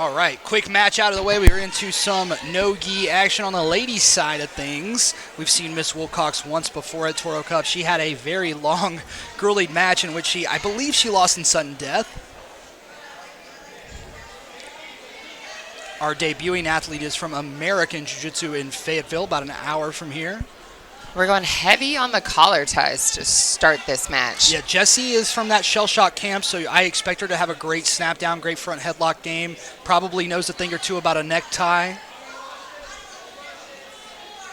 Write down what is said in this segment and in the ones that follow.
All right, quick match out of the way. We are into some no-gi action on the ladies' side of things. We've seen Miss Wilcox once before at Toro Cup. She had a very long, grueling match in which I believe she lost in sudden death. Our debuting athlete is from American Jiu-Jitsu in Fayetteville, about an hour from here. We're going heavy on the collar ties to start this match. Yeah, Jessie is from that shell shock camp, so I expect her to have a great snap down, great front headlock game. Probably knows a thing or two about a necktie.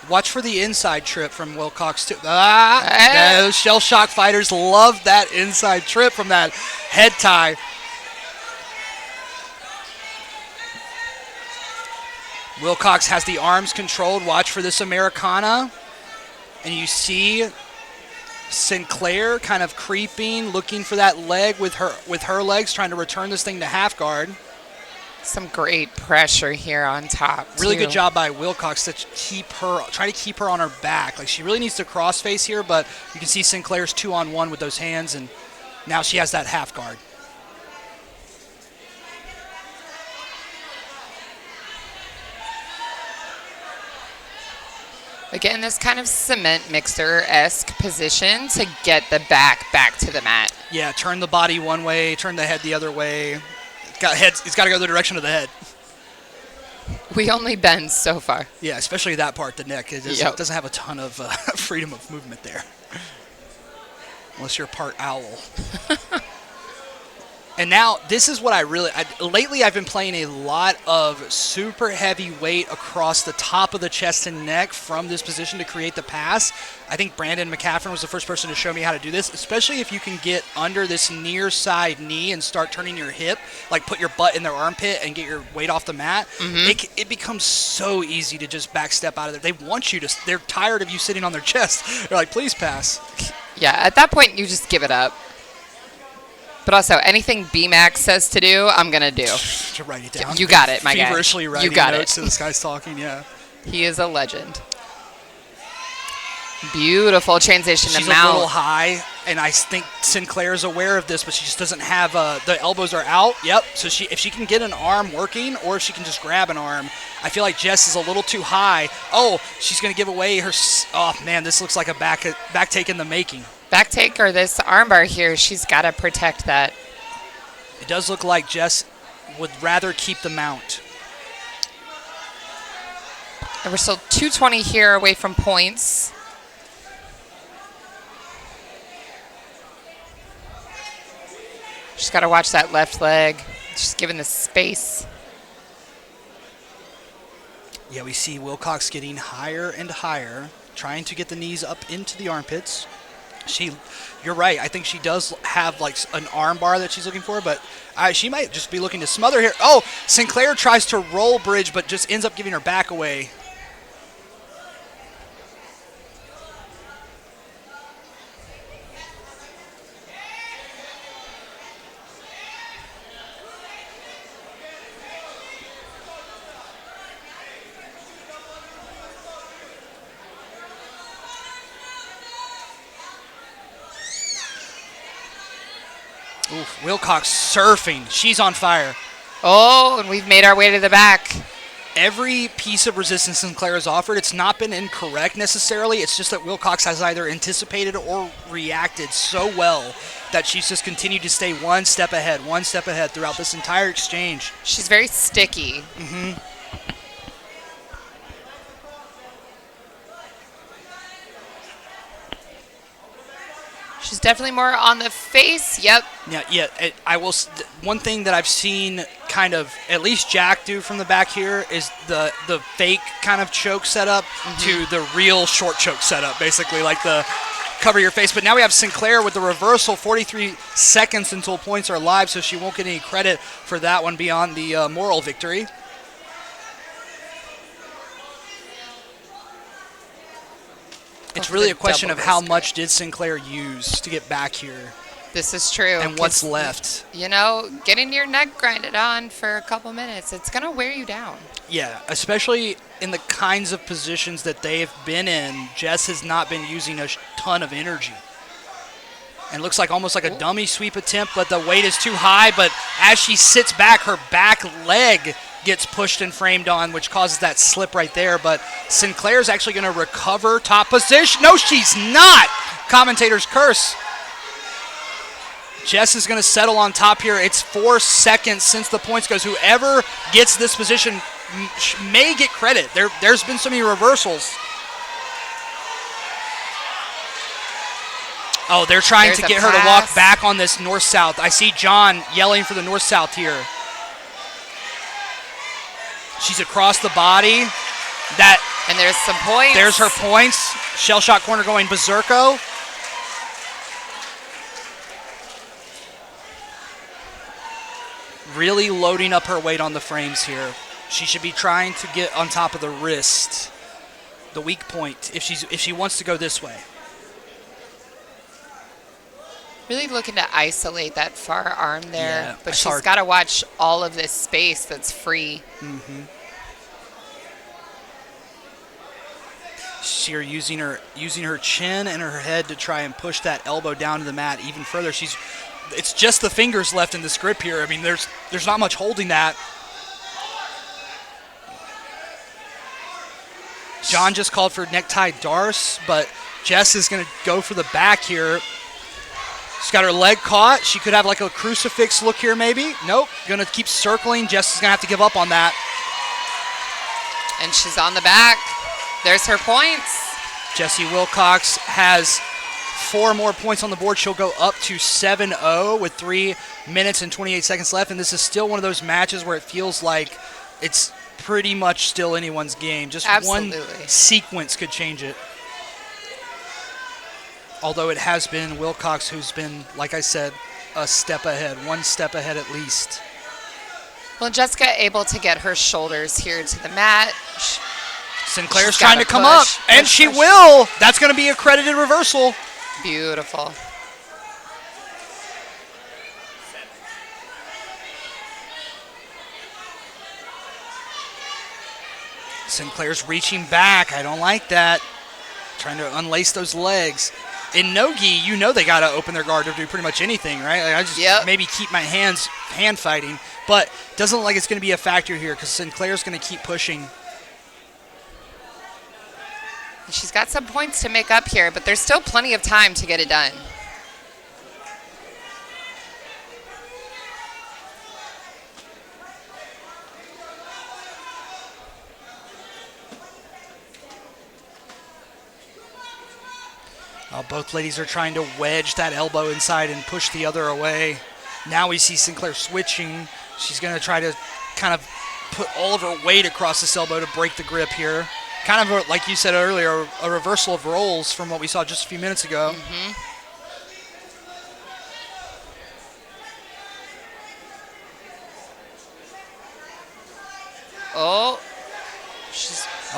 Watch for the inside trip from Wilcox, too. Those shell shock fighters love that inside trip from that head tie. Wilcox has the arms controlled. Watch for this Americana. And you see Sinclair kind of creeping, looking for that leg with her legs, trying to return this thing to half guard. Some great pressure here on top. Really good job by Wilcox to try to keep her on her back. Like, she really needs to cross face here, but you can see Sinclair's 2-on-1 with those hands, and now she has that half guard. Again, this kind of cement mixer-esque position to get the back to the mat. Yeah, turn the body one way, turn the head the other way. It's got to go the direction of the head. We only bend so far. Yeah, especially that part, the neck. It doesn't have a ton of freedom of movement there. Unless you're part owl. And now, this is what lately I've been playing a lot of super heavy weight across the top of the chest and neck from this position to create the pass. I think Brandon McCaffrey was the first person to show me how to do this, especially if you can get under this near side knee and start turning your hip, like put your butt in their armpit and get your weight off the mat. Mm-hmm. It becomes so easy to just back step out of there. They want you to, they're tired of you sitting on their chest. They're like, please pass. Yeah, at that point, you just give it up. But also, anything BMAX says to do, I'm going to do. To write it down. You got it, my guy. Feverishly writing notes to this guy's talking, yeah. He is a legend. Beautiful transition to mount. She's a little high, and I think Sinclair is aware of this, but she just doesn't have the elbows are out. Yep. So if she can get an arm working, or if she can just grab an arm, I feel like Jess is a little too high. Oh, she's going to give away her. Oh man, this looks like a back take in the making. Back take or this armbar here, she's got to protect that. It does look like Jess would rather keep the mount. And we're still 220 here away from points. She's got to watch that left leg. She's given the space. Yeah, we see Wilcox getting higher and higher, trying to get the knees up into the armpits. You're right. I think she does have like an arm bar that she's looking for, but she might just be looking to smother here. Oh, Sinclair tries to roll bridge, but just ends up giving her back away. Oof, Wilcox surfing. She's on fire. Oh, and we've made our way to the back. Every piece of resistance Sinclair has offered, it's not been incorrect necessarily. It's just that Wilcox has either anticipated or reacted so well that she's just continued to stay one step ahead throughout this entire exchange. She's very sticky. Mm-hmm. She's definitely more on the face. Yep. Yeah. I will. One thing that I've seen kind of at least Jack do from the back here is the fake kind of choke setup to the real short choke setup, basically like the cover your face. But now we have Sinclair with the reversal. 43 seconds until points are live, so she won't get any credit for that one beyond the moral victory. It's really a question of how much did Sinclair use to get back here. This is true. And what's left. You know, getting your neck grinded on for a couple minutes, it's going to wear you down. Yeah, especially in the kinds of positions that they've been in. Jess has not been using a ton of energy. And looks like almost like a dummy sweep attempt, but the weight is too high. But as she sits back, her back leg gets pushed and framed on, which causes that slip right there. But Sinclair's actually going to recover top position. No, she's not. Commentator's curse. Jess is going to settle on top here. It's 4 seconds since the points goes. Whoever gets this position may get credit. There's been so many reversals. Oh, they're trying to get her to walk back on this north-south. I see John yelling for the north-south here. She's across the body. And there's some points. There's her points. Shell shot corner going berserko. Really loading up her weight on the frames here. She should be trying to get on top of the wrist, the weak point, if she wants to go this way. Really looking to isolate that far arm there, Yeah, but she's got to watch all of this space that's free. Mm-hmm. She's using her chin and her head to try and push that elbow down to the mat even further. It's just the fingers left in this grip here. I mean, there's not much holding that. John just called for necktie darce, but Jess is going to go for the back here. She's got her leg caught. She could have like a crucifix look here maybe. Nope. Going to keep circling. Jess is going to have to give up on that. And she's on the back. There's her points. Jessie Wilcox has 4 more points on the board. She'll go up to 7-0 with 3 minutes and 28 seconds left. And this is still one of those matches where it feels like it's pretty much still anyone's game. Just Absolutely. One sequence could change it. Although it has been Wilcox who's been, like I said, a step ahead, 1 step ahead at least. Well, Jessica able to get her shoulders here to the mat. Sinclair's trying to come up, and she will. That's going to be a credited reversal. Beautiful. Sinclair's reaching back. I don't like that. Trying to unlace those legs. In no-gi, you know they got to open their guard to do pretty much anything, right? Like I just maybe keep my hand fighting. But it doesn't look like it's going to be a factor here because Sinclair's going to keep pushing. She's got some points to make up here, but there's still plenty of time to get it done. Both ladies are trying to wedge that elbow inside and push the other away. Now we see Sinclair switching. She's going to try to kind of put all of her weight across this elbow to break the grip here. Kind of, like you said earlier, a reversal of roles from what we saw just a few minutes ago. Mm-hmm. Oh,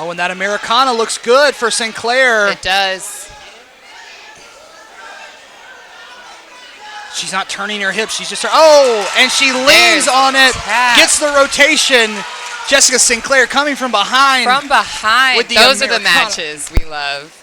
and that Americana looks good for Sinclair. It does. She's not turning her hips. She's just, and she leans on it, gets the rotation. Jessica Sinclair coming from behind. From behind. With the Those are the Americana. matches we love.